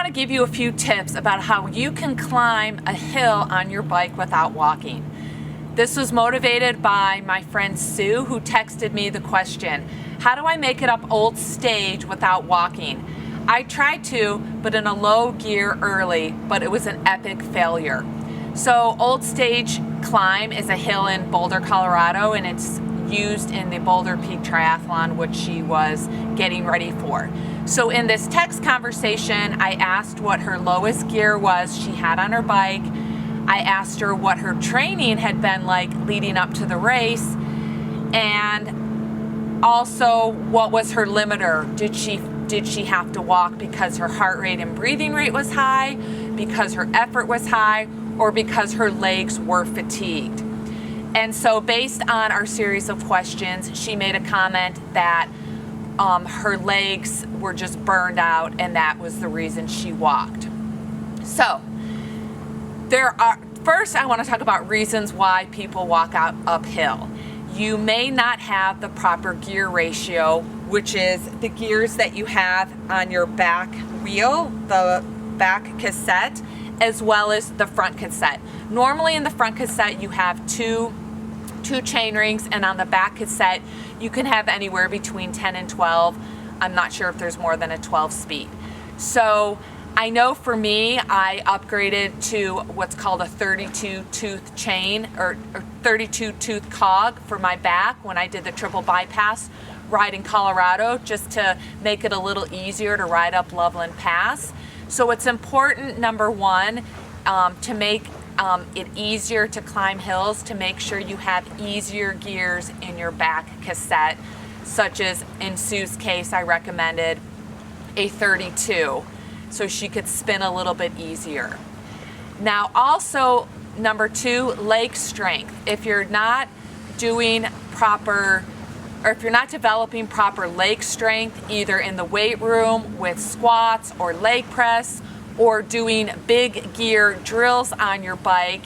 want to give you a few tips about how you can climb a hill on your bike without walking. This was motivated by my friend Sue, who texted me the question, how do I make it up Old Stage without walking? I tried to, but in a low gear early, but it was an epic failure. So Old Stage Climb is a hill in Boulder, Colorado, and it's used in the Boulder Peak Triathlon, which she was getting ready for. So in this text conversation, I asked what her lowest gear was she had on her bike. I asked her what her training had been like leading up to the race, and also what was her limiter. Did she have to walk because her heart rate and breathing rate was high, because her effort was high, or because her legs were fatigued? And so based on our series of questions, she made a comment that her legs were just burned out, and that was the reason she walked. So first I want to talk about reasons why people walk out uphill. You may not have the proper gear ratio, which is the gears that you have on your back wheel, the back cassette, as well as the front cassette. Normally in the front cassette you have two chain rings, and on the back cassette you can have anywhere between 10 and 12. I'm not sure if there's more than a 12 speed. So I know for me, I upgraded to what's called a 32 tooth chain or 32 tooth cog for my back when I did the triple bypass ride in Colorado, just to make it a little easier to ride up Loveland Pass. So it's important, number one, to make it easier to climb hills, to make sure you have easier gears in your back cassette, such as in Sue's case, I recommended a 32 so she could spin a little bit easier. Now also, number two, leg strength. If you're not doing proper, or if you're not developing proper leg strength, either in the weight room with squats or leg press, or doing big gear drills on your bike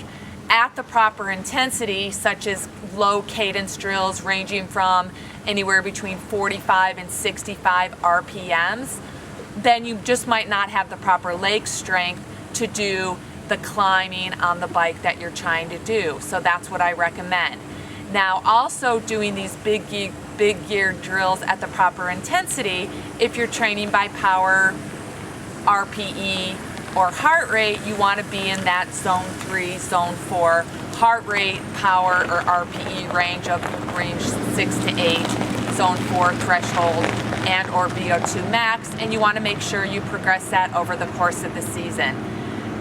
at the proper intensity, such as low cadence drills ranging from anywhere between 45 and 65 RPMs, then you just might not have the proper leg strength to do the climbing on the bike that you're trying to do. So that's what I recommend. Now also doing these big gear drills at the proper intensity, if you're training by power, RPE, or heart rate, you want to be in that zone 3, zone 4 heart rate, power, or RPE range 6 to 8, zone 4 threshold, and or VO2 max, and you want to make sure you progress that over the course of the season.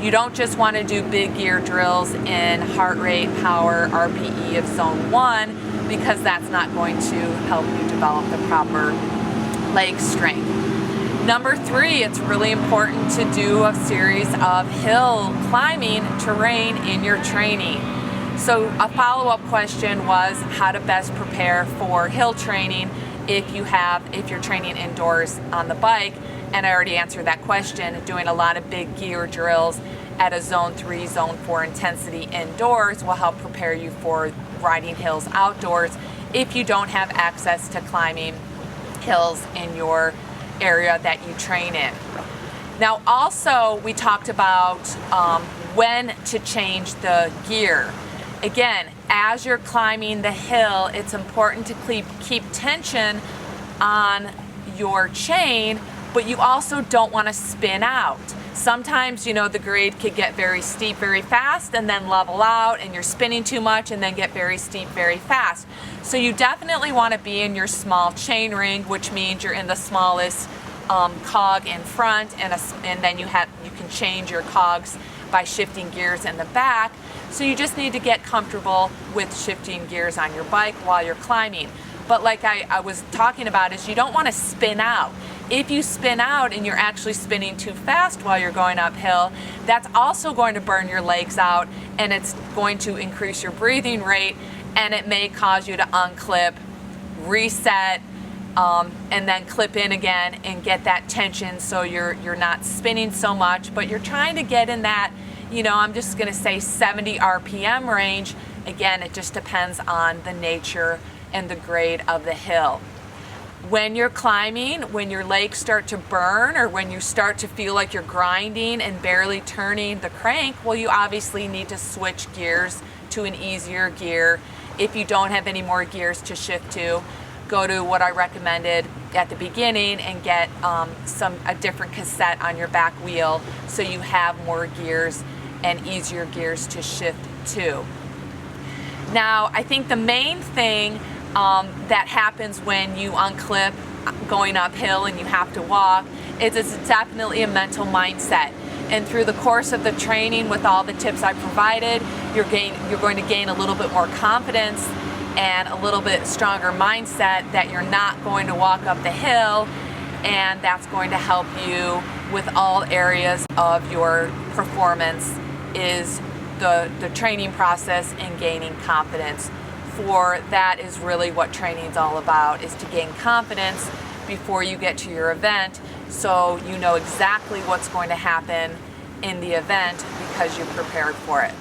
You don't just want to do big gear drills in heart rate, power, RPE of zone 1, because that's not going to help you develop the proper leg strength. Number 3, it's really important to do a series of hill climbing terrain in your training. So a follow-up question was how to best prepare for hill training if you're training indoors on the bike, and I already answered that question. Doing a lot of big gear drills at a zone 3, zone 4 intensity indoors will help prepare you for riding hills outdoors if you don't have access to climbing hills in your area that you train in. Now also we talked about when to change the gear. Again, as you're climbing the hill, it's important to keep tension on your chain, but you also don't want to spin out. Sometimes, the grade could get very steep very fast and then level out, and you're spinning too much and then get very steep very fast. So you definitely want to be in your small chain ring, which means you're in the smallest cog in front, and then you can change your cogs by shifting gears in the back. So you just need to get comfortable with shifting gears on your bike while you're climbing. But like I was talking about, is you don't want to spin out. If you spin out and you're actually spinning too fast while you're going uphill, that's also going to burn your legs out, and it's going to increase your breathing rate, and it may cause you to unclip, reset, and then clip in again and get that tension, so you're not spinning so much, but you're trying to get in that, I'm just going to say 70 RPM range. Again, it just depends on the nature and the grade of the hill. When you're climbing, when your legs start to burn or when you start to feel like you're grinding and barely turning the crank, well, you obviously need to switch gears to an easier gear. If you don't have any more gears to shift to, go to what I recommended at the beginning and get a different cassette on your back wheel so you have more gears and easier gears to shift to. Now, I think the main thing that happens when you unclip going uphill and you have to walk is it's definitely a mental mindset. And through the course of the training with all the tips I provided, you're going to gain a little bit more confidence and a little bit stronger mindset that you're not going to walk up the hill, and that's going to help you with all areas of your performance is the training process and gaining confidence. For that is really what training is all about, is to gain confidence before you get to your event so you know exactly what's going to happen in the event because you're prepared for it.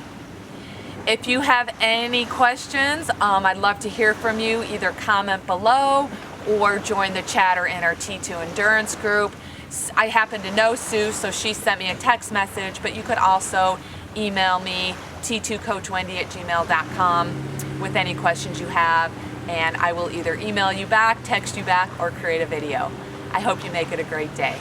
If you have any questions, I'd love to hear from you. Either comment below or join the chatter in our T2 Endurance group. I happen to know Sue, so she sent me a text message, but you could also email me, t2coachwendy@gmail.com, with any questions you have, and I will either email you back, text you back, or create a video. I hope you make it a great day.